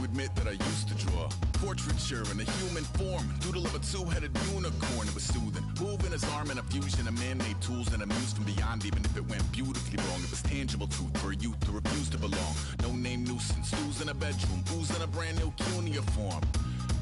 admit that I used to draw portraiture in a human form, doodle of a two-headed unicorn. It was soothing, moving his arm in a fusion of man-made tools and amused from beyond. Even if it went beautifully wrong, it was tangible truth for a youth to refuse to belong. No name nuisance, who's in a bedroom, who's in a brand new cuneiform.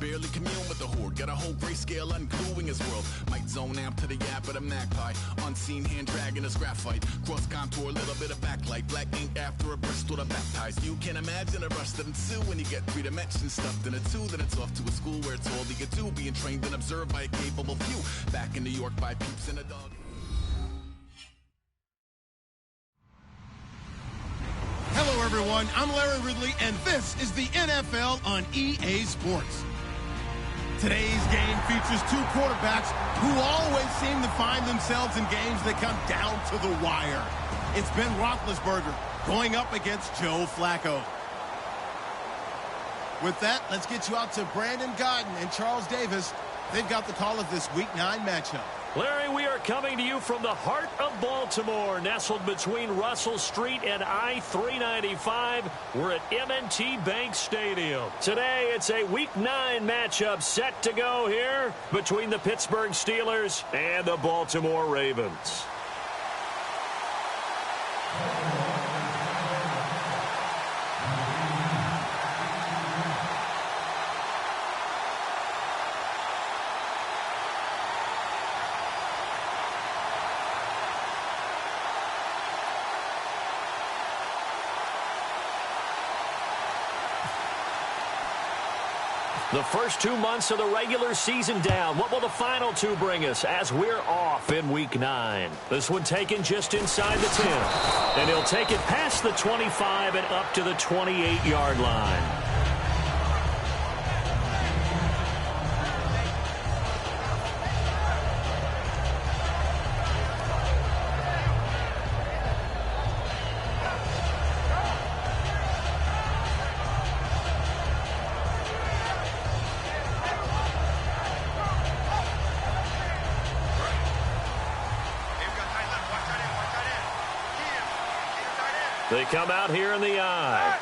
Barely commune with the horde, got a whole grayscale ungluing his world. Might zone amp to the yap of the magpie, unseen hand dragging his graphite. Cross contour, little bit of backlight, black ink after a Bristol to baptize. You can imagine a rush that ensue when you get 3 dimensions stuffed in a 2. Then it's off to a school where it's all you can do, being trained and observed by a capable few. Back in New York by peeps and a dog. Hello everyone, I'm Larry Ridley and this is the NFL on EA Sports. Today's game features 2 quarterbacks who always seem to find themselves in games that come down to the wire. It's Ben Roethlisberger going up against Joe Flacco. With that, let's get you out to Brandon Godden and Charles Davis. They've got the call of this Week 9 matchup. Larry, we are coming to you from the heart of Baltimore, nestled between Russell Street and I-395. We're at M&T Bank Stadium. Today, it's a Week 9 matchup set to go here between the Pittsburgh Steelers and the Baltimore Ravens. The first 2 months of the regular season down. What will the final 2 bring us as we're off in Week 9? This one taken just inside the 10. And he'll take it past the 25 and up to the 28-yard line. They come out here in the eye.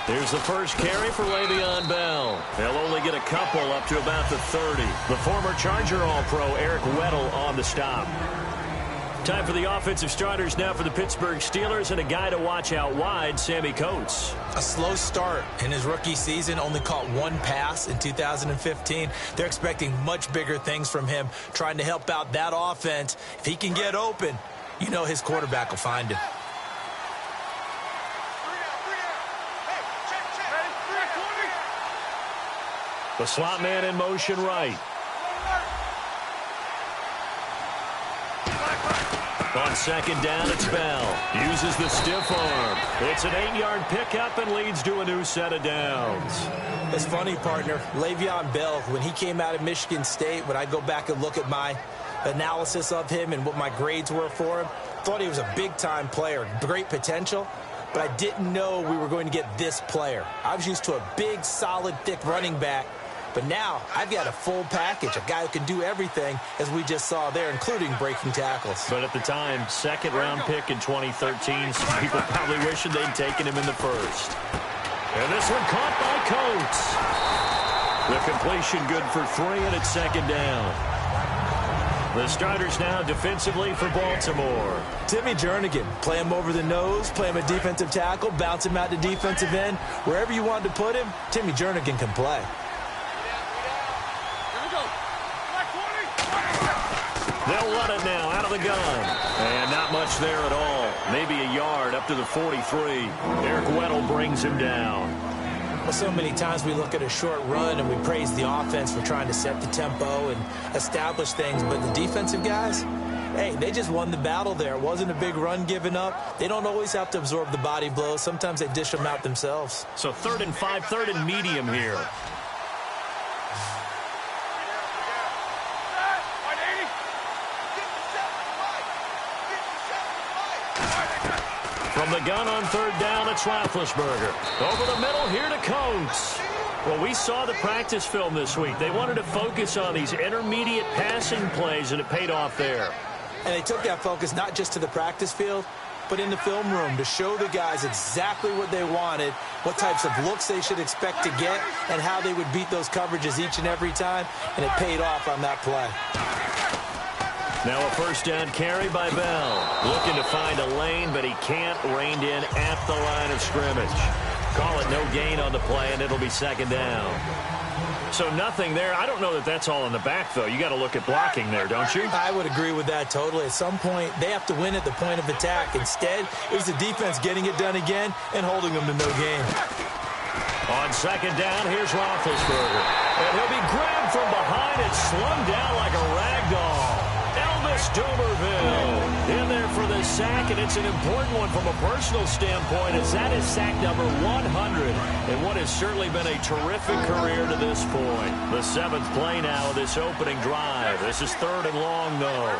Here's the first carry for Le'Veon Bell. They'll only get a couple up to about the 30. The former Charger All-Pro Eric Weddle on the stop. Time for the offensive starters now for the Pittsburgh Steelers, and a guy to watch out wide, Sammy Coates. A slow start in his rookie season, only caught 1 pass in 2015. They're expecting much bigger things from him, trying to help out that offense. If he can get open, you know his quarterback will find him. The slot man in motion right. On second down, it's Bell. Uses the stiff arm. It's an 8-yard pickup and leads to a new set of downs. It's funny, partner. Le'Veon Bell, when he came out of Michigan State, when I go back and look at my analysis of him and what my grades were for him, thought he was a big-time player, great potential, but I didn't know we were going to get this player. I was used to a big, solid, thick running back, but now I've got a full package, a guy who can do everything, as we just saw there, including breaking tackles. But at the time, second-round pick in 2013, some people probably wishing they'd taken him in the first. And this one caught by Coates. The completion good for 3, and it's second down. The starters now defensively for Baltimore. Timmy Jernigan, play him over the nose, play him a defensive tackle, bounce him out to defensive end. Wherever you want to put him, Timmy Jernigan can play. They'll run it now out of the gun. And not much there at all. Maybe a yard up to the 43. Eric Weddle brings him down. Well, so many times we look at a short run and we praise the offense for trying to set the tempo and establish things, but the defensive guys, hey, they just won the battle there. It wasn't a big run given up. They don't always have to absorb the body blows. Sometimes they dish them out themselves. So 3rd and 5, 3rd and medium here. From the gun on 3rd down, it's Roethlisberger. Over the middle here to Coates. Well, we saw the practice film this week. They wanted to focus on these intermediate passing plays, and it paid off there. And they took that focus not just to the practice field, but in the film room to show the guys exactly what they wanted, what types of looks they should expect to get, and how they would beat those coverages each and every time, and it paid off on that play. Now a first down carry by Bell. Looking to find a lane, but he can't. Reined in at the line of scrimmage. Call it no gain on the play, and it'll be second down. So nothing there. I don't know that that's all in the back, though. You got to look at blocking there, don't you? I would agree with that totally. At some point, they have to win at the point of attack. Instead, it was the defense getting it done again and holding them to no gain. On second down, here's Roethlisberger. And he'll be grabbed from behind and slung down like a rag doll. Elvis Dumervil in there for the sack, and it's an important one from a personal standpoint, as that is sack number 100 in what has certainly been a terrific career to this point. The 7th play now of this opening drive. This is 3rd and long, though.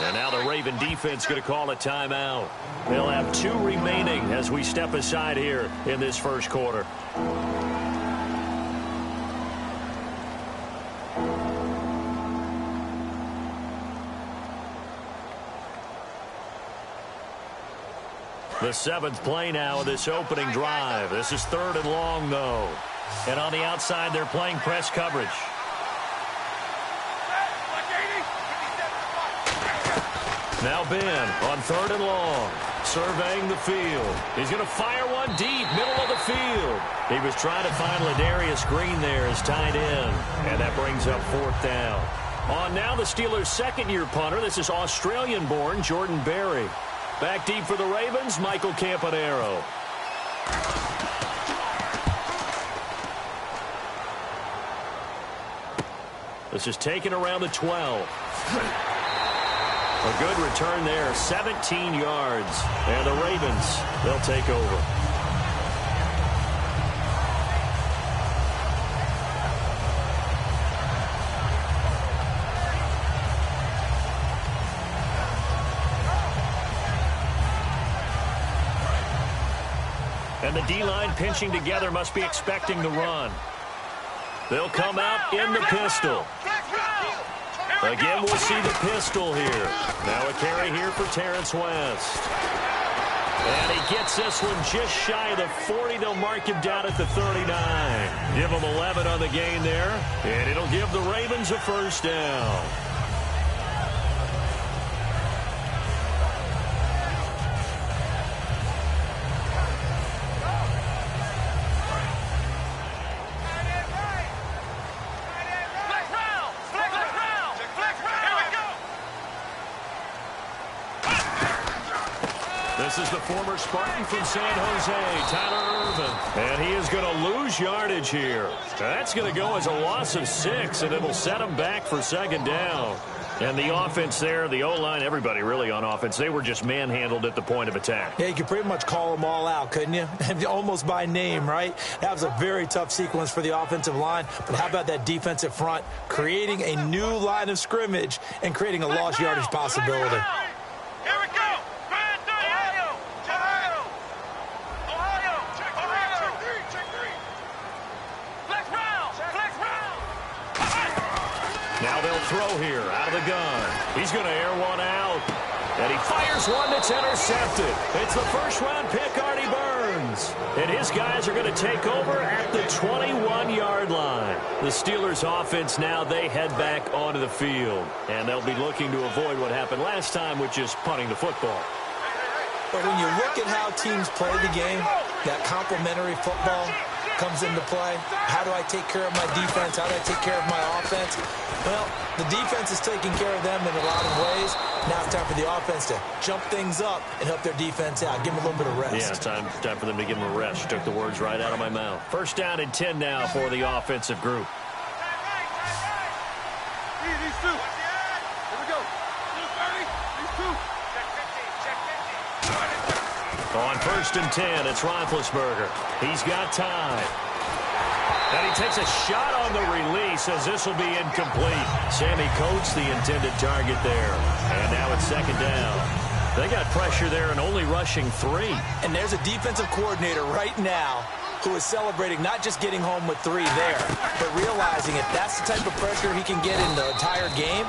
And now the Raven defense going to call a timeout. They'll have 2 remaining as we step aside here in this first quarter. The 7th play now of this opening drive. This is 3rd and long, though. And on the outside, they're playing press coverage. Now Ben on 3rd and long, surveying the field. He's going to fire one deep, middle of the field. He was trying to find Ladarius Green there as tight end, and that brings up 4th down. On now the Steelers' second-year punter. This is Australian-born Jordan Berry. Back deep for the Ravens, Michael Campanaro. This is taken around the 12. A good return there, 17 yards. And the Ravens, they'll take over. And the D-line pinching together must be expecting the run. They'll come out in the pistol. Again, we'll see the pistol here. Now a carry here for Terrence West. And he gets this one just shy of the 40. They'll mark him down at the 39. Give him 11 on the gain there. And it'll give the Ravens a first down. This is the former Spartan from San Jose, Tyler Irvin. And he is going to lose yardage here. That's going to go as a loss of 6, and it'll set him back for second down. And the offense there, the O-line, everybody really on offense, they were just manhandled at the point of attack. Yeah, you could pretty much call them all out, couldn't you? Almost by name, right? That was a very tough sequence for the offensive line. But how about that defensive front, creating a new line of scrimmage and creating a lost yardage possibility. Now they'll throw here out of the gun. He's going to air one out. And he fires one that's intercepted. It's the first-round pick, Artie Burns. And his guys are going to take over at the 21-yard line. The Steelers' offense now, they head back onto the field. And they'll be looking to avoid what happened last time, which is punting the football. But when you look at how teams play the game, that complementary football comes into play. How do I take care of my defense? How do I take care of my offense? Well, the defense is taking care of them in a lot of ways. Now it's time for the offense to jump things up and help their defense out. Give them a little bit of rest. Yeah, time for them to give them a rest. You took the words right out of my mouth. First down and 10 now for the offensive group. These two. Here we go. 30. These two. On first and 10, it's Roethlisberger. He's got time. And he takes a shot on the release as this will be incomplete. Sammy Coates, the intended target there. And now it's second down. They got pressure there and only rushing 3. And there's a defensive coordinator right now who is celebrating not just getting home with 3 there, but realizing if that's the type of pressure he can get in the entire game,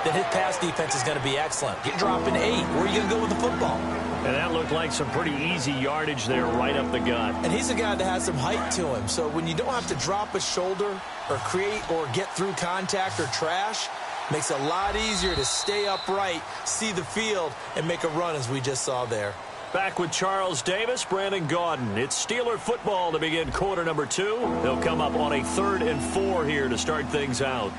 then his pass defense is going to be excellent. You're dropping 8. Where are you going to go with the football? And that looked like some pretty easy yardage there right up the gut. And he's a guy that has some height to him. So when you don't have to drop a shoulder or create or get through contact or trash, makes it a lot easier to stay upright, see the field, and make a run as we just saw there. Back with Charles Davis, Brandon Gaudin. It's Steeler football to begin quarter number 2. They'll come up on a 3rd and 4 here to start things out.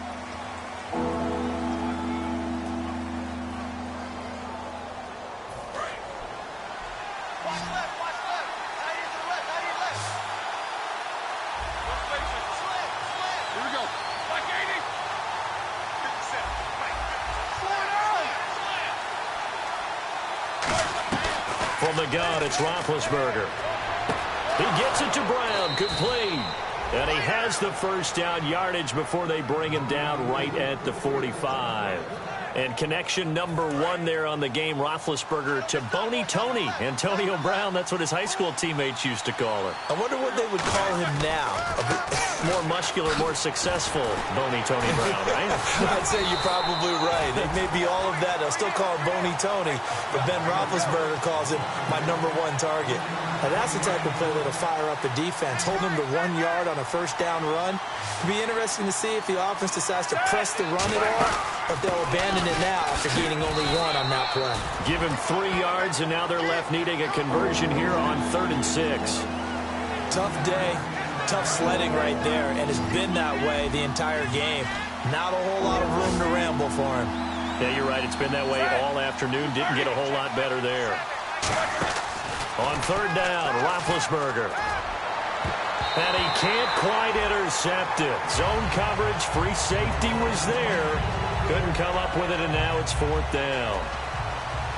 From the gun, it's Roethlisberger. He gets it to Brown, complete. And he has the first down yardage before they bring him down right at the 45. And connection number 1 there on the game, Roethlisberger to Boney Tony. Antonio Brown, that's what his high school teammates used to call him. I wonder what they would call him now. More muscular, more successful Boney Tony Brown, right? I'd say you're probably right. It may be all of that. They'll still call him Boney Tony, but Ben Roethlisberger calls him my number 1 target. Now that's the type of play that'll fire up the defense. Hold them to 1 yard on a first down run. It'll be interesting to see if the offense decides to press the run at all, or if they'll abandon it now after gaining only 1 on that play. Give him 3 yards, and now they're left needing a conversion here on 3rd and 6. Tough day, tough sledding right there, and it's been that way the entire game. Not a whole lot of room to ramble for him. Yeah, you're right. It's been that way all afternoon. Didn't get a whole lot better there. On 3rd down, Roethlisberger. And he can't quite intercept it. Zone coverage, free safety was there. Couldn't come up with it, and now it's 4th down.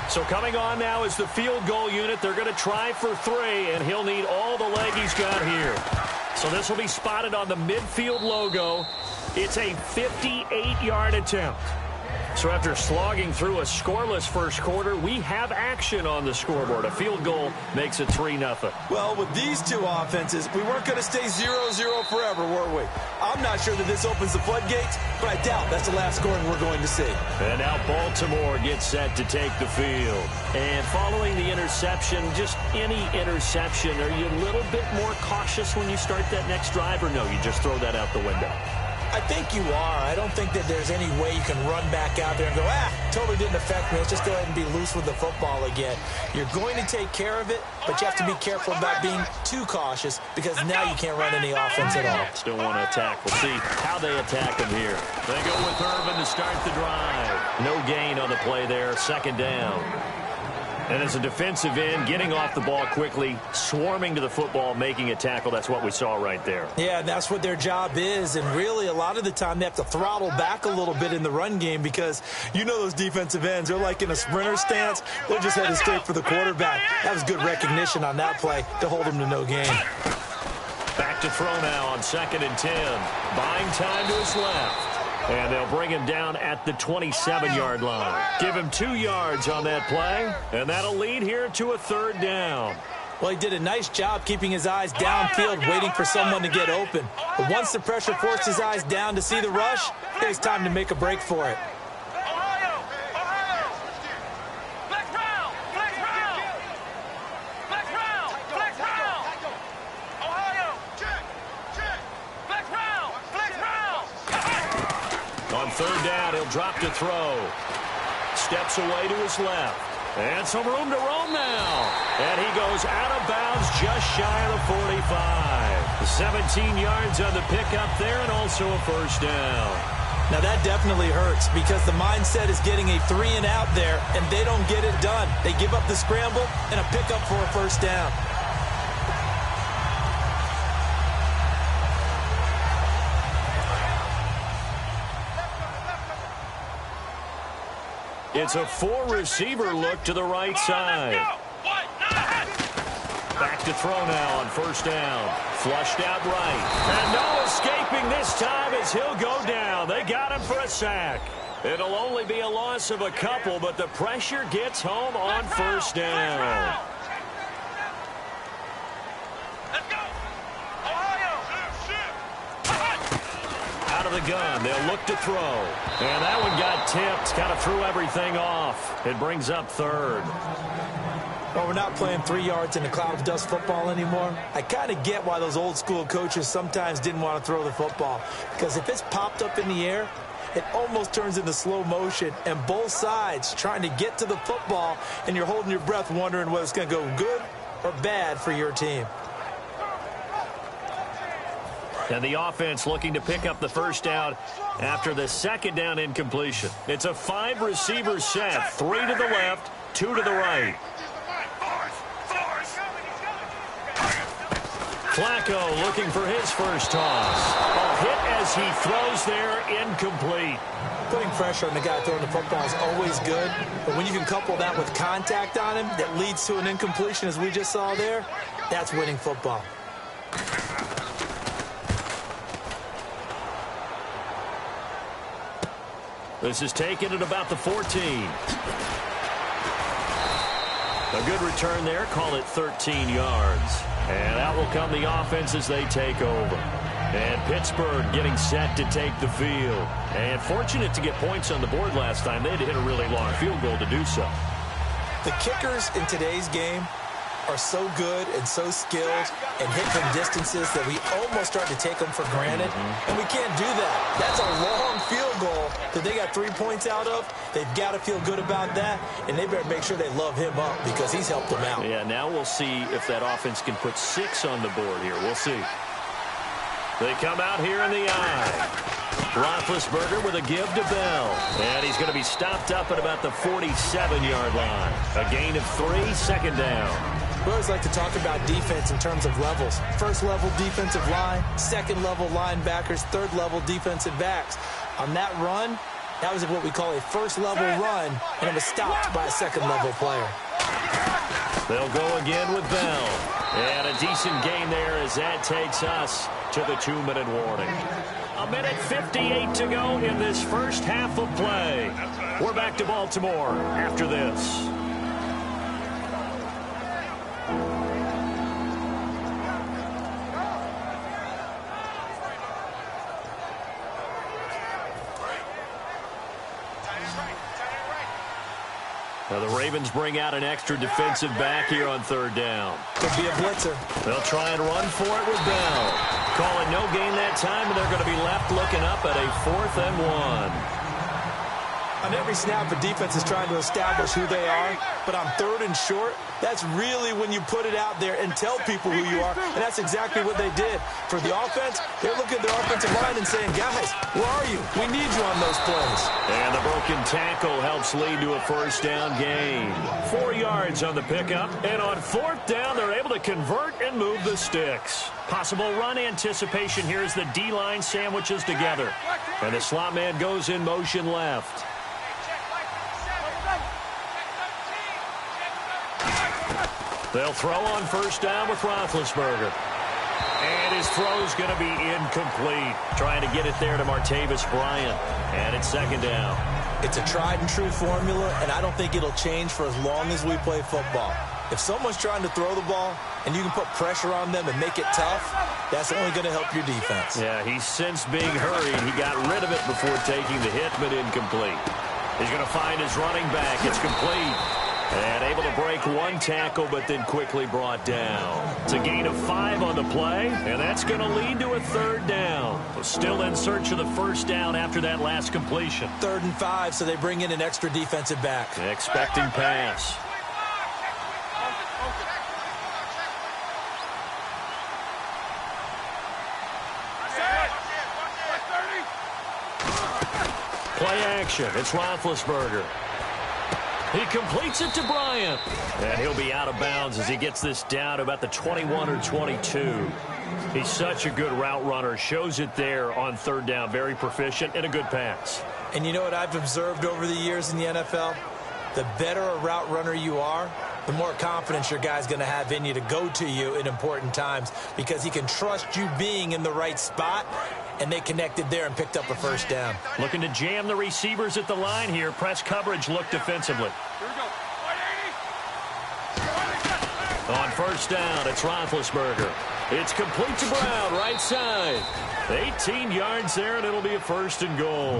So coming on now is the field goal unit. They're going to try for 3, and he'll need all the leg he's got here. So this will be spotted on the midfield logo. It's a 58-yard attempt. So after slogging through a scoreless first quarter, we have action on the scoreboard. A field goal makes it 3-0. Well, with these two offenses, we weren't going to stay 0-0 forever, were we? I'm not sure that this opens the floodgates, but I doubt that's the last scoring we're going to see. And now Baltimore gets set to take the field. And following the interception, just any interception, are you a little bit more cautious when you start that next drive, or no, you just throw that out the window? I think you are. I don't think that there's any way you can run back out there and go, totally didn't affect me. Let's just go ahead and be loose with the football again. You're going to take care of it, but you have to be careful about being too cautious because now you can't run any offense at all. Still want to attack. We'll see how they attack him here. They go with Irvin to start the drive. No gain on the play there. 2nd down. And as a defensive end, getting off the ball quickly, swarming to the football, making a tackle, that's what we saw right there. Yeah, that's what their job is. And really, a lot of the time, they have to throttle back a little bit in the run game because you know those defensive ends, they're like in a sprinter stance. They're just headed straight for the quarterback. That was good recognition on that play to hold him to no gain. Back to throw now on 2nd and 10. Buying time to his left. And they'll bring him down at the 27-yard line. Give him 2 yards on that play, and that'll lead here to a 3rd down. Well, he did a nice job keeping his eyes downfield, waiting for someone to get open. But once the pressure forced his eyes down to see the rush, it was time to make a break for it. On 3rd down, he'll drop to throw. Steps away to his left. And some room to roam now. And he goes out of bounds just shy of the 45. 17 yards on the pickup there and also a 1st down. Now that definitely hurts because the mindset is getting a 3-and-out there, and they don't get it done. They give up the scramble and a pickup for a 1st down. It's a 4-receiver look to the right side. Back to throw now on 1st down. Flushed out right. And no escaping this time as he'll go down. They got him for a sack. It'll only be a loss of a couple, but the pressure gets home on 1st down. the gun. They'll look to throw. And that one got tipped. Kind of threw everything off. It brings up third. Well, we're not playing 3 yards in a cloud of dust football anymore. I kind of get why those old school coaches sometimes didn't want to throw the football. Because if it's popped up in the air, it almost turns into slow motion, and both sides trying to get to the football, and you're holding your breath wondering whether it's going to go good or bad for your team. And the offense looking to pick up the first down after the second down incompletion. It's a 5-receiver set, 3 to the left, 2 to the right. Flacco looking for his first toss. A hit as he throws there, incomplete. Putting pressure on the guy throwing the football is always good, but when you can couple that with contact on him that leads to an incompletion, as we just saw there, that's winning football. This is taken at about the 14. A good return there. Call it 13 yards. And out will come the offense as they take over. And Pittsburgh getting set to take the field. And fortunate to get points on the board last time. They had to hit a really long field goal to do so. The kickers in today's game are so good and so skilled and hit from distances that we almost start to take them for granted. And we can't do that. That's a long field goal that they got 3 points out of. They've got to feel good about that, and they better make sure they love him up because he's helped them out. Yeah, now we'll see if that offense can put 6 on the board here. We'll see. They come out here in the eye. Roethlisberger with a give to Bell. And he's going to be stopped up at about the 47-yard line. A gain of 3, second down. We always like to talk about defense in terms of levels. First-level defensive line, second-level linebackers, third-level defensive backs. On that run, that was what we call a first-level run, and it was stopped by a second-level player. They'll go again with Bell. And a decent gain there as that takes us to the 2-minute warning. 1:58 to go in this first half of play. We're back to Baltimore after this. Now the Ravens bring out an extra defensive back here on third down. Could be a blitzer. They'll try and run for it with Bell. Calling no gain that time, and they're going to be left looking up at a 4th and 1. On every snap, a defense is trying to establish who they are, but on 3rd and short, that's really when you put it out there and tell people who you are, and that's exactly what they did. For the offense, they're looking at their offensive line and saying, guys, where are you? We need you on those plays. And the broken tackle helps lead to a first down gain. 4 yards on the pickup, and on 4th down, they're able to convert and move the sticks. Possible run anticipation here as the D-line sandwiches together. And the slot man goes in motion left. They'll throw on first down with Roethlisberger. And his throw's going to be incomplete. Trying to get it there to Martavis Bryant. And it's second down. It's a tried-and-true formula, and I don't think it'll change for as long as we play football. If someone's trying to throw the ball and you can put pressure on them and make it tough, that's only going to help your defense. Yeah, he's since being hurried. He got rid of it before taking the hit, but incomplete. He's going to find his running back. It's complete. And able to break one tackle, but then quickly brought down. It's a gain of 5 on the play, and that's going to lead to a third down. Still in search of the first down after that last completion. 3rd and 5, so they bring in an extra defensive back. Expecting pass. Play action. It's Roethlisberger. He completes it to Bryant. And he'll be out of bounds as he gets this down to about the 21 or 22. He's such a good route runner. Shows it there on third down. Very proficient and a good pass. And you know what I've observed over the years in the NFL? The better a route runner you are, the more confidence your guy's going to have in you to go to you in important times because he can trust you being in the right spot, and they connected there and picked up a first down. Looking to jam the receivers at the line here. Press coverage look defensively. Here we go. On first down, it's Roethlisberger. It's complete to Brown, right side. 18 yards there, and it'll be a 1st and goal.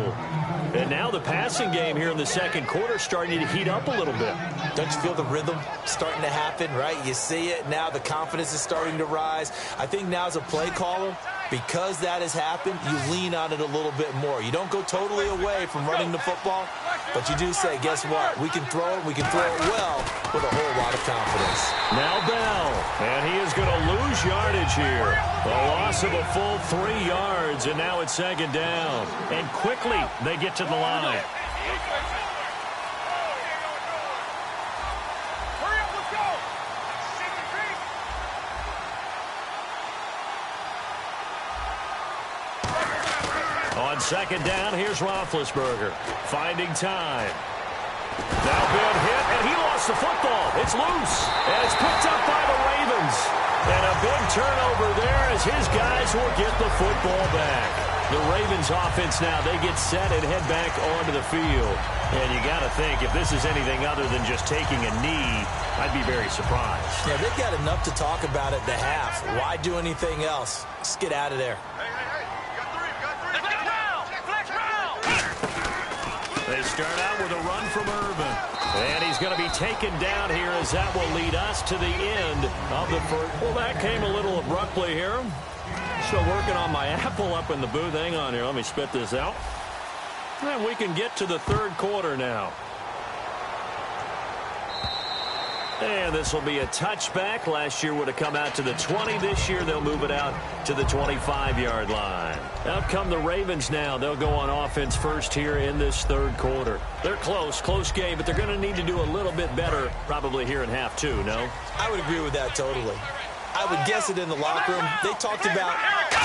And now the passing game here in the second quarter starting to heat up a little bit. Don't you feel the rhythm starting to happen, right? You see it now. The confidence is starting to rise. I think now as a play caller, because that has happened, you lean on it a little bit more. You don't go totally away from running the football, but you do say, guess what? We can throw it. We can throw it well with a whole lot of confidence. Now Bell, and he is going to lose yardage here. A loss of a full 3 yards, and now it's 2nd down. And quickly they get to the line. On 2nd down, here's Roethlisberger finding time. Now big hit, and he lost the football. It's loose, and it's picked up by the Ravens. And a big turnover there as his guys will get the football back. The Ravens offense now, they get set and head back onto the field. And you got to think, if this is anything other than just taking a knee, I'd be very surprised. Yeah, they've got enough to talk about at the half. Why do anything else? Just get out of there. They start out with a run from Urban. And he's going to be taken down here as that will lead us to the end of the first. Well, that came a little abruptly here. Still working on my apple up in the booth. Hang on here. Let me spit this out. And we can get to the 3rd quarter now. And this will be a touchback. Last year would have come out to the 20. This year they'll move it out to the 25-yard line. Out come the Ravens now. They'll go on offense first here in this 3rd quarter. They're close game, but they're going to need to do a little bit better probably here in half 2, no? I would agree with that totally. I would guess it in the locker room. They talked about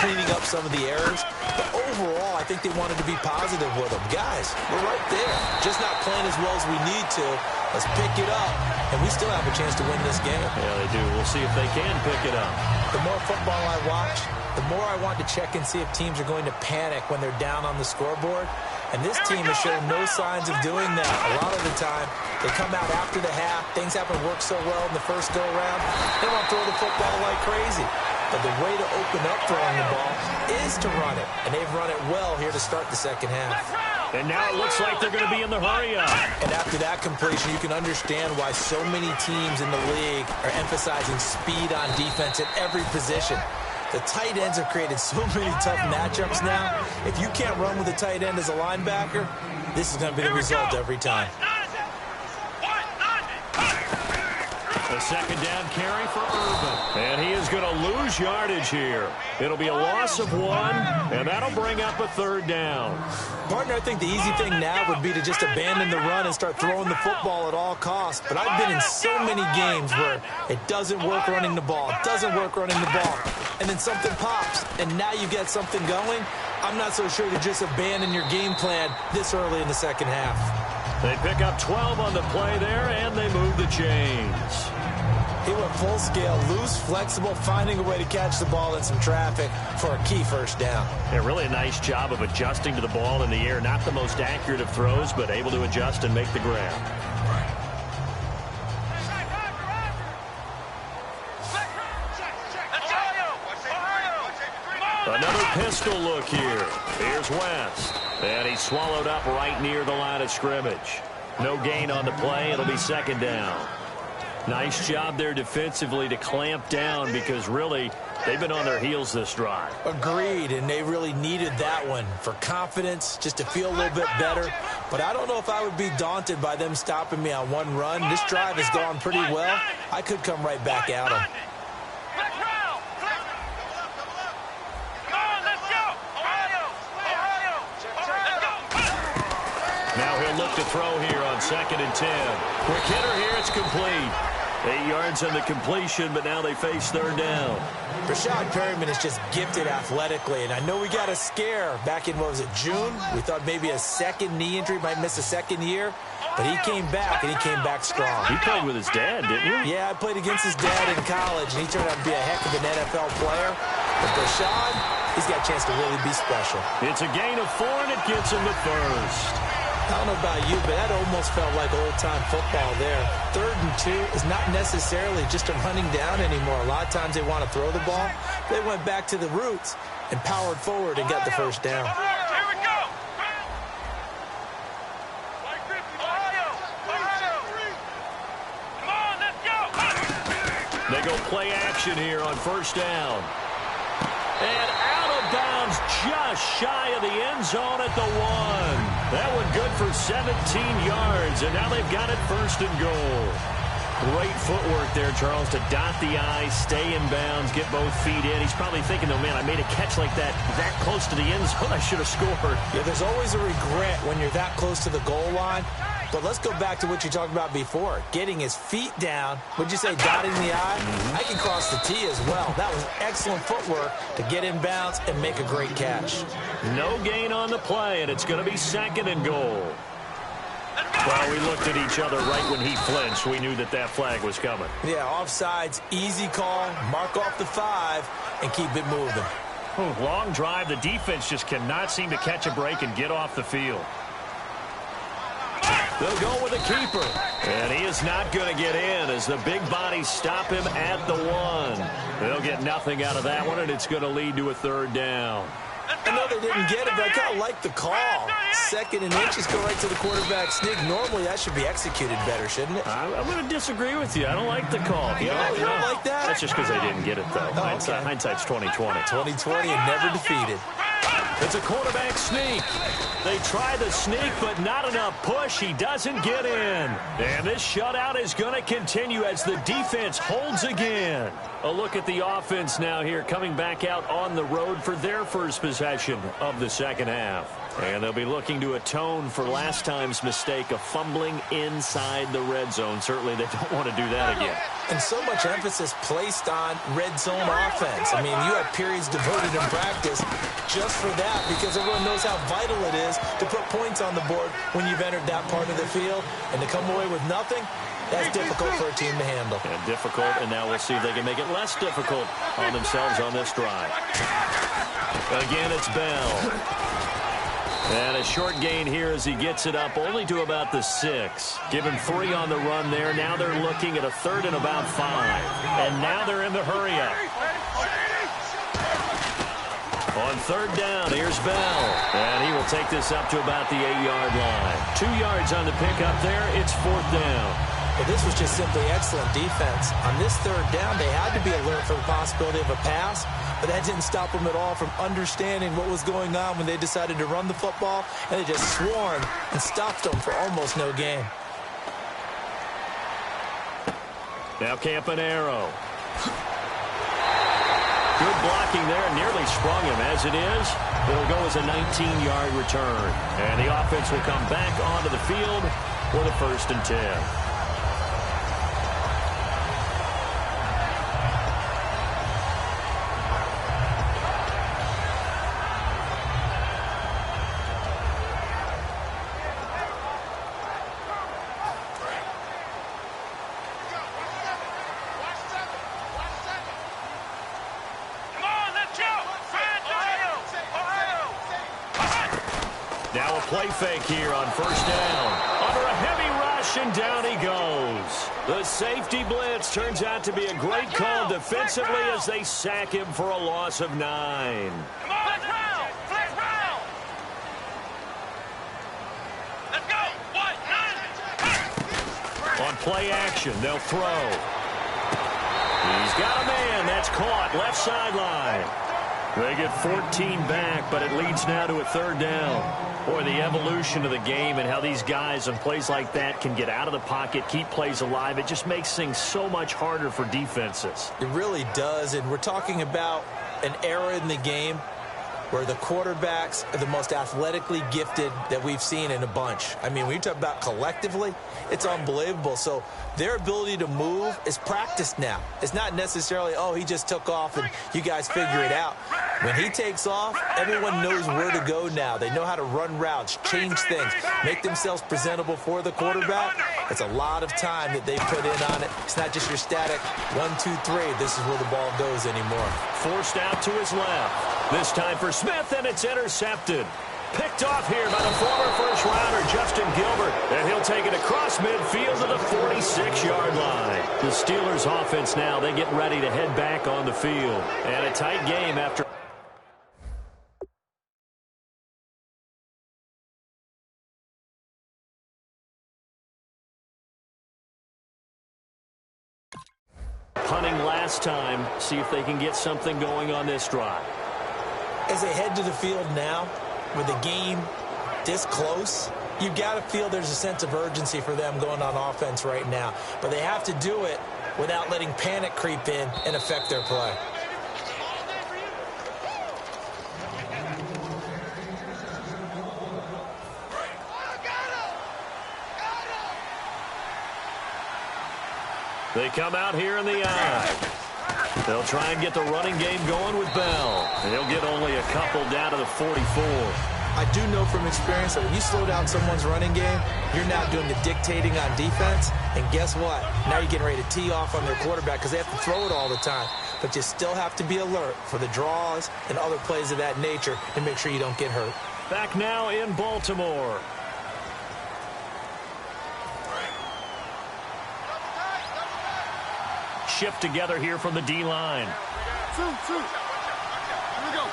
cleaning up some of the errors, but overall, I think they wanted to be positive with them. Guys, we're right there. Just not playing as well as we need to. Let's pick it up, and we still have a chance to win this game. Yeah, they do. We'll see if they can pick it up. The more football I watch, the more I want to check and see if teams are going to panic when they're down on the scoreboard. And this team has shown no signs of doing that. A lot of the time, they come out after the half. Things haven't worked so well in the first go-around. They want to throw the football like crazy. But the way to open up throwing the ball is to run it. And they've run it well here to start the second half. And now it looks like they're going to be in the hurry-up. And after that completion, you can understand why so many teams in the league are emphasizing speed on defense at every position. The tight ends have created so many tough matchups now. If you can't run with a tight end as a linebacker, this is going to be the result every time. A 2nd down carry for Urban. And he is going to lose yardage here. It'll be a loss of 1, and that'll bring up a 3rd down. Partner, I think the easy thing now would be to just abandon the run and start throwing the football at all costs. But I've been in so many games where it doesn't work running the ball. It doesn't work running the ball. And then something pops, and now you get something going. I'm not so sure to just abandon your game plan this early in the second half. They pick up 12 on the play there, and they move the chains. He went full scale, loose, flexible, finding a way to catch the ball in some traffic for a key 1st down. Yeah, really a nice job of adjusting to the ball in the air. Not the most accurate of throws, but able to adjust and make the grab. Another pistol look here. Here's West. And he's swallowed up right near the line of scrimmage. No gain on the play. It'll be 2nd down. Nice job there defensively to clamp down because really they've been on their heels this drive. Agreed, and they really needed that one for confidence, just to feel a little bit better. But I don't know if I would be daunted by them stopping me on one run. This drive has gone pretty well. I could come right back at them. Now he'll look to throw here on 2nd and 10. Quick hitter here, it's complete. 8 yards on the completion, but now they face 3rd down. Rashad Perryman is just gifted athletically, and I know we got a scare back in, what was it, June? We thought maybe a 2nd knee injury, might miss a 2nd year, but he came back, and he came back strong. He played with his dad, didn't you? Yeah, I played against his dad in college, and he turned out to be a heck of an NFL player. But Rashad, he's got a chance to really be special. It's a gain of 4, and it gets him the 1st. I don't know about you, but that almost felt like old-time football there. 3rd and 2 is not necessarily just a running down anymore. A lot of times they want to throw the ball. They went back to the roots and powered forward and got the first down. Here we go. Come on, let's go. They go play action here on first down. And out of bounds just shy of the end zone at the 1. That one good for 17 yards, and now they've got it 1st and goal. Great footwork there, Charles, to dot the I, stay in bounds, get both feet in. He's probably thinking, oh, man, I made a catch like that close to the end zone. I should have scored. Yeah, there's always a regret when you're that close to the goal line. But let's go back to what you talked about before. Getting his feet down. Would you say dotting the I? I can cross the T as well. That was excellent footwork to get in bounds and make a great catch. No gain on the play, and it's going to be 2nd and goal. Well, we looked at each other right when he flinched. We knew that flag was coming. Yeah, offsides, easy call, mark off the 5, and keep it moving. Long drive. The defense just cannot seem to catch a break and get off the field. They'll go with a keeper. And he is not going to get in as the big bodies stop him at the 1. They'll get nothing out of that one, and it's going to lead to a 3rd down. I know they didn't get it, but I kind of like the call. 2nd and inches go right to the quarterback sneak. Normally, that should be executed better, shouldn't it? I'm going to disagree with you. I don't like the call. You don't like that? That's just because they didn't get it, though. Oh, okay. Hindsight's 20/20. 20/20 and never defeated. It's a quarterback sneak. They try the sneak, but not enough push. He doesn't get in. And this shutout is going to continue as the defense holds again. A look at the offense now here, coming back out on the road for their first possession of the 2nd half. And they'll be looking to atone for last time's mistake of fumbling inside the red zone. Certainly they don't want to do that again. And so much emphasis placed on red zone offense. I mean, you have periods devoted in practice just for that because everyone knows how vital it is to put points on the board when you've entered that part of the field. And to come away with nothing, that's difficult for a team to handle. And difficult, and now we'll see if they can make it less difficult on themselves on this drive. Again, it's Bell. And a short gain here as he gets it up only to about the 6. Give him 3 on the run there. Now they're looking at a 3rd and about 5. And now they're in the hurry-up. On 3rd down, here's Bell. And he will take this up to about the 8-yard line. 2 yards on the pickup there. It's 4th down. But this was just simply excellent defense. On this 3rd down, they had to be alert for the possibility of a pass, but that didn't stop them at all from understanding what was going on when they decided to run the football, and they just swarmed and stopped them for almost no gain. Now Campanaro. Good blocking there, nearly sprung him. As it is, it'll go as a 19-yard return. And the offense will come back onto the field for the 1st and 10. Now a play fake here on 1st down. Under a heavy rush, and down he goes. The safety blitz turns out to be a great call defensively as they sack him for a loss of 9. Come on, let's round. Let's round. Let's go. 1, 9. On play action, they'll throw. He's got a man. That's caught. Left sideline. They get 14 back, but it leads now to a 3rd down. Boy, the evolution of the game and how these guys on plays like that can get out of the pocket, keep plays alive, it just makes things so much harder for defenses. It really does, and we're talking about an era in the game where the quarterbacks are the most athletically gifted that we've seen in a bunch. I mean, when you talk about collectively, it's unbelievable. So their ability to move is practiced now. It's not necessarily, oh, he just took off and you guys figure it out. When he takes off, everyone knows where to go now. They know how to run routes, change things, make themselves presentable for the quarterback. It's a lot of time that they put in on it. It's not just your static 1, 2, 3. This is where the ball goes anymore. Forced out to his left. This time for Smith, and it's intercepted. Picked off here by the former first-rounder Justin Gilbert. And he'll take it across midfield to the 46-yard line. The Steelers' offense now, they get ready to head back on the field. And a tight game after... punting last time. See if they can get something going on this drive. As they head to the field now, with the game this close, you've got to feel there's a sense of urgency for them going on offense right now. But they have to do it without letting panic creep in and affect their play. They come out here in the eye. They'll try and get the running game going with Bell. And he'll get only a couple down to the 44. I do know from experience that when you slow down someone's running game, you're now doing the dictating on defense. And guess what? Now you're getting ready to tee off on their quarterback because they have to throw it all the time. But you still have to be alert for the draws and other plays of that nature and make sure you don't get hurt. Back now in Baltimore. Shift together here from the D-line. Shoot. Here we go.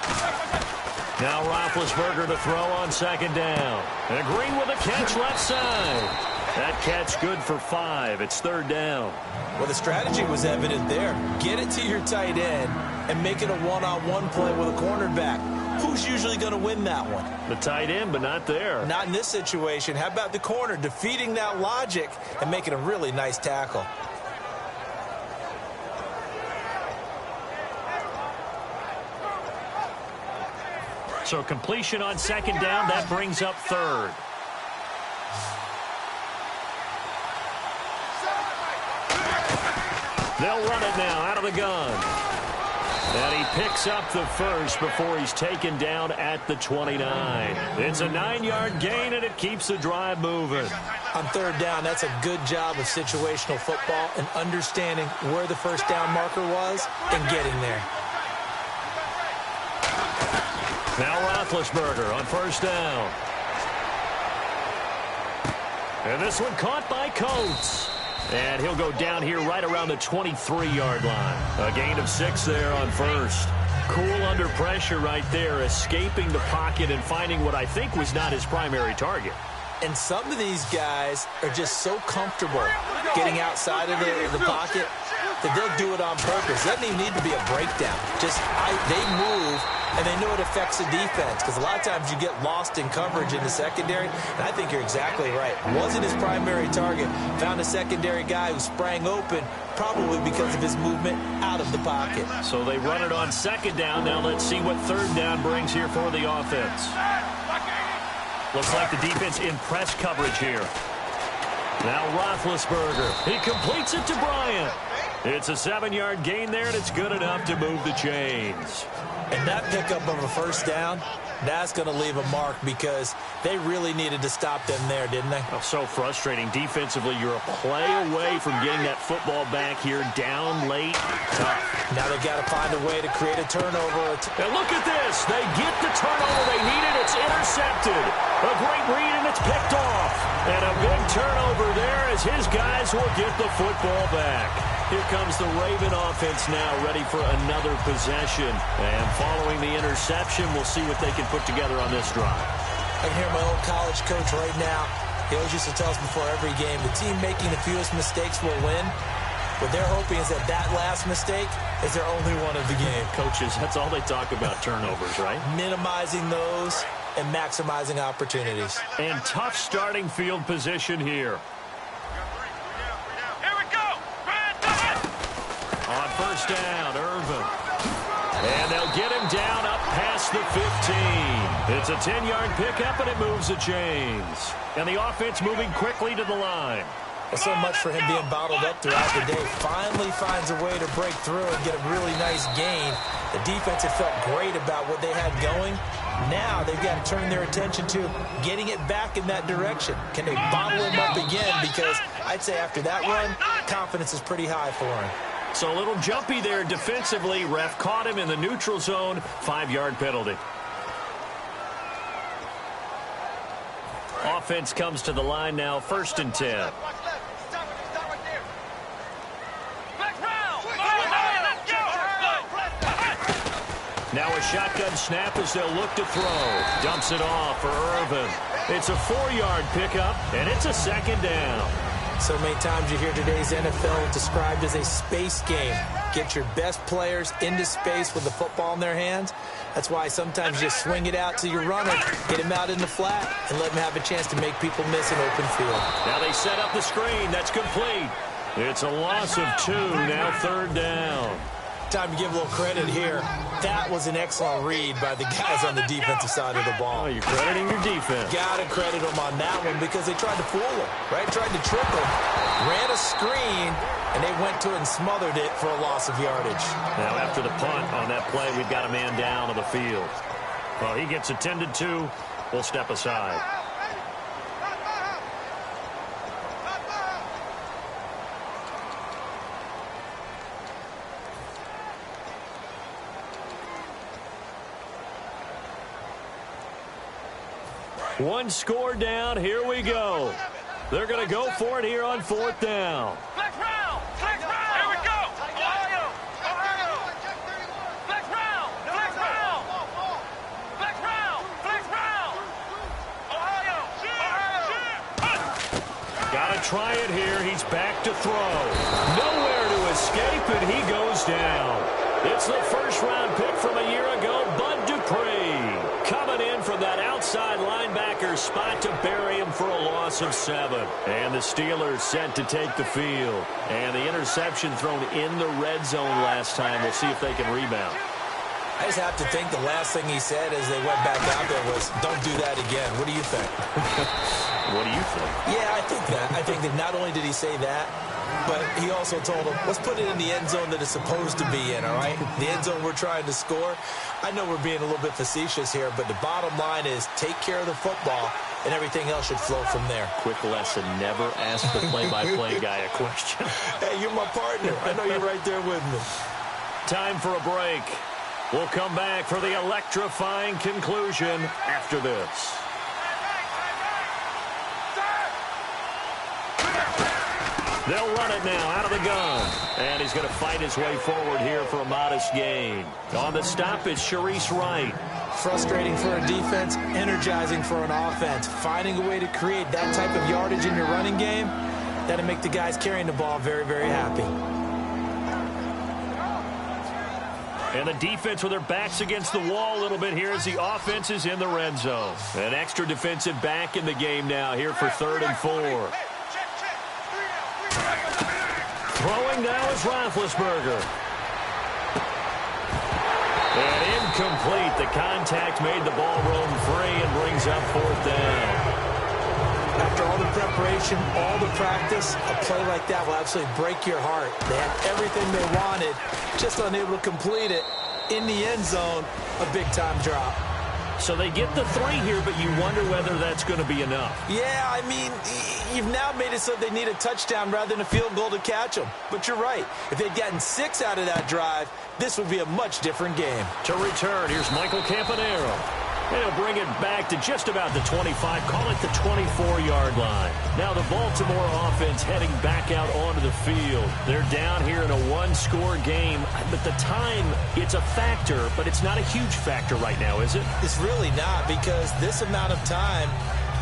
230. Now Roethlisberger to throw on second down. And Green with a catch left side. That catch good for 5. It's third down. Well, the strategy was evident there. Get it to your tight end and make it a one-on-one play with a cornerback. Who's usually going to win that one? The tight end, but not there. Not in this situation. How about the corner defeating that logic and making a really nice tackle? So completion on second down, that brings up third. They'll run it now out of the gun. And he picks up the first before he's taken down at the 29. It's a 9-yard gain, and it keeps the drive moving. On third down, that's a good job of situational football and understanding where the first down marker was and getting there. Now Roethlisberger on first down. And this one caught by Coates. And he'll go down here right around the 23-yard line. A gain of 6 there on first. Cool under pressure right there, escaping the pocket and finding what I think was not his primary target. And some of these guys are just so comfortable getting outside of the pocket that they'll do it on purpose. It doesn't even need to be a breakdown. They move, and they know it affects the defense because a lot of times you get lost in coverage in the secondary, and I think you're exactly right. Wasn't his primary target. Found a secondary guy who sprang open, probably because of his movement out of the pocket. So they run it on second down. Now let's see what third down brings here for the offense. Looks like the defense in press coverage here. Now Roethlisberger. He completes it to Bryant. It's a 7-yard gain there, and it's good enough to move the chains. And that pickup of a first down, that's going to leave a mark because they really needed to stop them there, didn't they? Oh, so frustrating. Defensively, you're a play away from getting that football back here down late. Tough. Now they've got to find a way to create a turnover. And look at this. They get the turnover they needed. It's intercepted. A great read, and it's picked off. And a big turnover there as his guys will get the football back. Here comes the Raven offense now, ready for another possession. And following the interception, we'll see what they can put together on this drive. I can hear my old college coach right now. He always used to tell us before every game, the team making the fewest mistakes will win. What they're hoping is that last mistake is their only one of the game. Coaches, that's all they talk about, turnovers, right? Minimizing those and maximizing opportunities. And tough starting field position here. On first down, Irvin. And they'll get him down up past the 15. It's a 10-yard pickup, and it moves the chains. And the offense moving quickly to the line. Well, so much for him being bottled up throughout the day. Finally finds a way to break through and get a really nice gain. The defense had felt great about what they had going. Now they've got to turn their attention to getting it back in that direction. Can they bottle him up again? Because I'd say after that run, confidence is pretty high for him. So a little jumpy there defensively. Ref caught him in the neutral zone. 5-yard penalty. offense comes to the line now, 1st and 10. Now a shotgun snap as they'll look to throw. Dumps it off for Irvin. It's a 4-yard pickup, and it's a 2nd down. So many times you hear today's NFL described as a space game. Get your best players into space with the football in their hands. That's why sometimes you just swing it out to your runner, get him out in the flat, and let him have a chance to make people miss an open field. Now they set up the screen. That's complete. It's a loss of 2, now 3rd down. Time to give a little credit here. That was an excellent read by the guys on the defensive side of the ball. Oh, you're crediting your defense. Got to credit them on that one because they tried to fool him, right? Tried to trick him. Ran a screen, and they went to it and smothered it for a loss of yardage. Now after the punt on that play, we've got a man down on the field. Well, he gets attended to. We'll step aside. One score down. Here we go. They're going to go for it here on 4th down. Flex round! Flex round! Here we go! Ohio! Ohio! Flex round! Flex round! Flex round! Flex round! Ohio! Ohio! Got to try it here. He's back to throw. Nowhere to escape, and he goes down. It's the 1st-round pick from a year ago, Bud Dupree. Coming in from that outside linebacker spot to bury him for a loss of 7. And the Steelers set to take the field. And the interception thrown in the red zone last time. We'll see if they can rebound. I just have to think the last thing he said as they went back out there was, don't do that again. What do you think? What do you think? Yeah, I think that. I think that not only did he say that, but he also told him, let's put it in the end zone that it's supposed to be in, all right? The end zone we're trying to score. I know we're being a little bit facetious here, but the bottom line is take care of the football, and everything else should flow from there. Quick lesson, never ask the play-by-play guy a question. Hey, you're my partner. I know you're right there with me. Time for a break. We'll come back for the electrifying conclusion after this. They'll run it now out of the gun. And he's going to fight his way forward here for a modest gain. On the stop is Sharice Wright. Frustrating for a defense, energizing for an offense. Finding a way to create that type of yardage in your running game, that'll make the guys carrying the ball very, very happy. And the defense with their backs against the wall a little bit here as the offense is in the red zone. An extra defensive back in the game now here for 3rd and 4. Throwing now is Roethlisberger. And incomplete. The contact made the ball roam free and brings up 4th down. After all the preparation, all the practice, a play like that will absolutely break your heart. They had everything they wanted, just unable to complete it. In the end zone, a big-time drop. So they get the 3 here, but you wonder whether that's going to be enough. Yeah, I mean, you've now made it so they need a touchdown rather than a field goal to catch them. But you're right. If they'd gotten 6 out of that drive, this would be a much different game. To return, here's Michael Campanaro. And he'll bring it back to just about the 25, call it the 24-yard line. Now the Baltimore offense heading back out onto the field. They're down here in a 1-score game, but the time, it's a factor, but it's not a huge factor right now, is it? It's really not, because this amount of time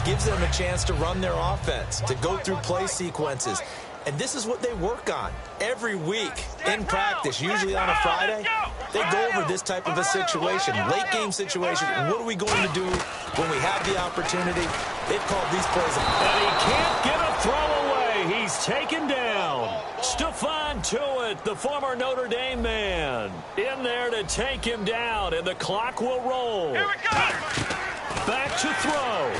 gives them a chance to run their offense, to go through play sequences. And this is what they work on every week in practice, usually on a Friday. They go over this type of a situation, late game situation. What are we going to do when we have the opportunity? They've called these plays. And he can't get a throw away. He's taken down. Stephon Tuitt, the former Notre Dame man, in there to take him down, and the clock will roll. Here we go! Back to throw.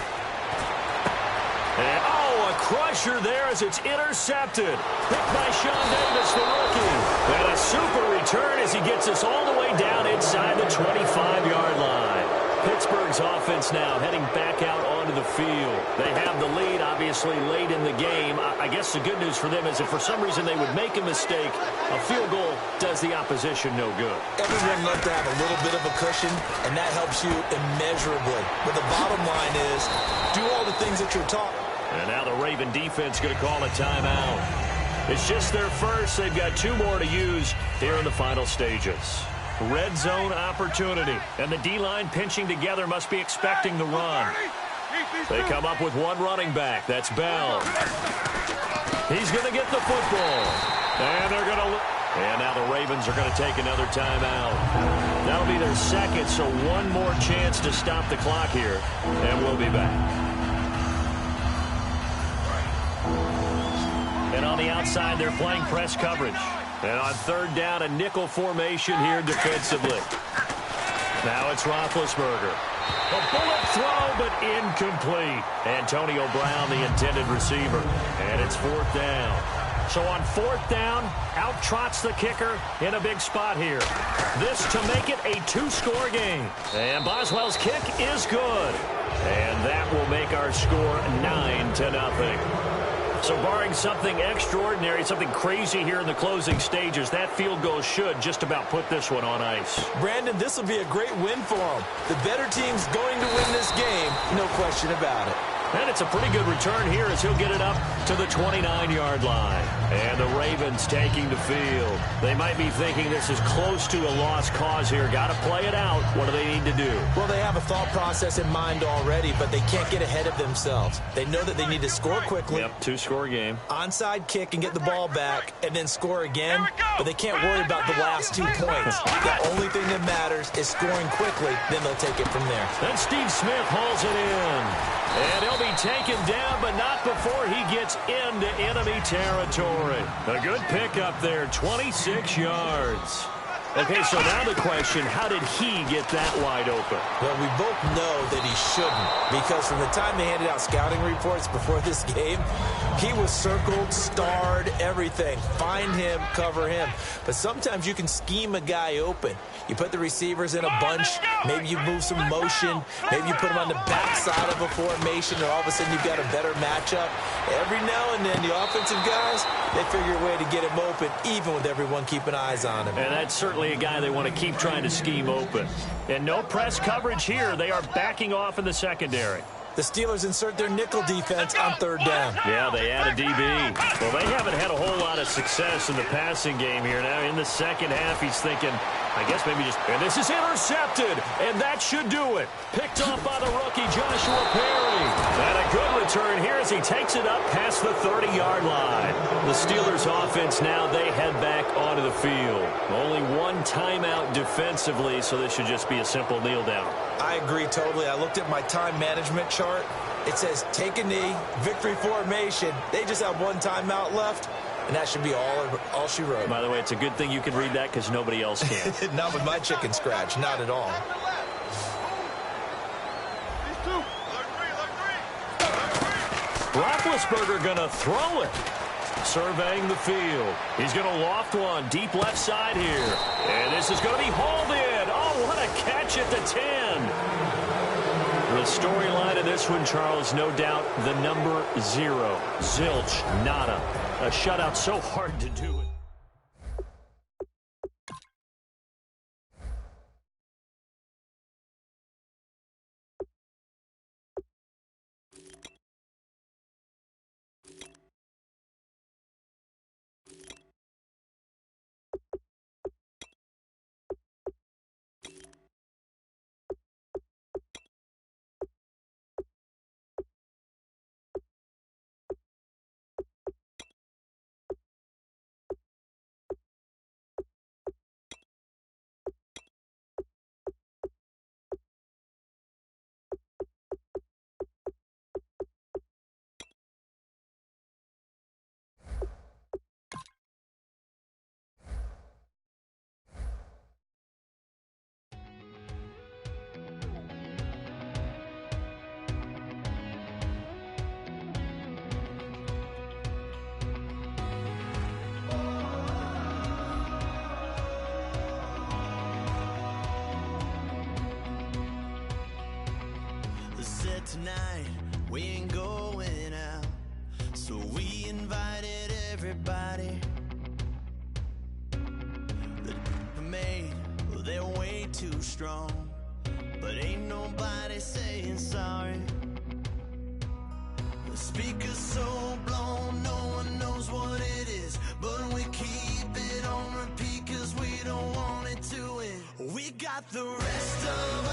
And, oh, a crusher there as it's intercepted. Picked by Sean Davis, the rookie. And a super return as he gets us all the way down inside the 25-yard line. Pittsburgh's offense now heading back out onto the field. They have the lead, obviously, late in the game. I guess the good news for them is if for some reason they would make a mistake, a field goal does the opposition no good. Everyone loves to have a little bit of a cushion, and that helps you immeasurably. But the bottom line is, do all the things that you're taught. And now the Raven defense going to call a timeout. It's just their first. They've got 2 more to use here in the final stages. Red zone opportunity. And the D-line pinching together must be expecting the run. They come up with 1 running back. That's Bell. He's going to get the football. And they're going to... And now the Ravens are going to take another timeout. That'll be their second, so 1 more chance to stop the clock here. And we'll be back. And on the outside, they're playing press coverage. And on 3rd down, a nickel formation here defensively. Now it's Roethlisberger. A bullet throw, but incomplete. Antonio Brown, the intended receiver. And it's 4th down. So on 4th down, out trots the kicker in a big spot here. This to make it a 2-score game. And Boswell's kick is good. And that will make our score 9-0. So barring something extraordinary, something crazy here in the closing stages, that field goal should just about put this one on ice. Brandon, this will be a great win for them. The better team's going to win this game, no question about it. And it's a pretty good return here as he'll get it up to the 29-yard line. And the Ravens taking the field. They might be thinking this is close to a lost cause here. Got to play it out. What do they need to do? Well, they have a thought process in mind already, but they can't get ahead of themselves. They know that they need to score quickly. Yep, 2-score game. Onside kick and get the ball back and then score again, but they can't worry about the last 2 points. The only thing that matters is scoring quickly, then they'll take it from there. Then Steve Smith hauls it in. And he'll be taken down, but not before he gets into enemy territory. A good pickup there, 26 yards. Okay, so now the question, how did he get that wide open? Well, we both know that he shouldn't, because from the time they handed out scouting reports before this game, he was circled, starred, everything. Find him, cover him. But sometimes you can scheme a guy open. You put the receivers in a bunch. Maybe you move some motion. Maybe you put them on the backside of a formation, or all of a sudden you've got a better matchup. Every now and then, the offensive guys, they figure a way to get him open, even with everyone keeping eyes on him. And that's certainly a guy they want to keep trying to scheme open. And no press coverage here. They are backing off in the secondary. The Steelers insert their nickel defense on 3rd down. Yeah, they add a DB. Well, they haven't had a whole lot of success in the passing game here. Now, in the second half, he's thinking, I guess maybe just... And this is intercepted, and that should do it. Picked off by the rookie, Joshua Perry. And a good return here as he takes it up past the 30-yard line. The Steelers' offense now, they head back onto the field. Only 1 timeout defensively, so this should just be a simple kneel down. I agree totally. I looked at my time management chart. It says take a knee, victory formation. They just have 1 timeout left, and that should be all she wrote. By the way, it's a good thing you can read that because nobody else can. Not with my chicken scratch, not at all. Roethlisberger going to throw it. Surveying the field. He's going to loft one deep left side here. And this is going to be hauled in. Oh, what a catch at the 10. The storyline of this one, Charles, no doubt the number 0. Zilch, nada. A shutout so hard to do it. that tonight we ain't going out. So we invited everybody. The made, well, they're way too strong, but ain't nobody saying sorry. The speaker's so blown, no one knows what it is, but we keep it on repeat 'cause we don't want it to end. We got the rest of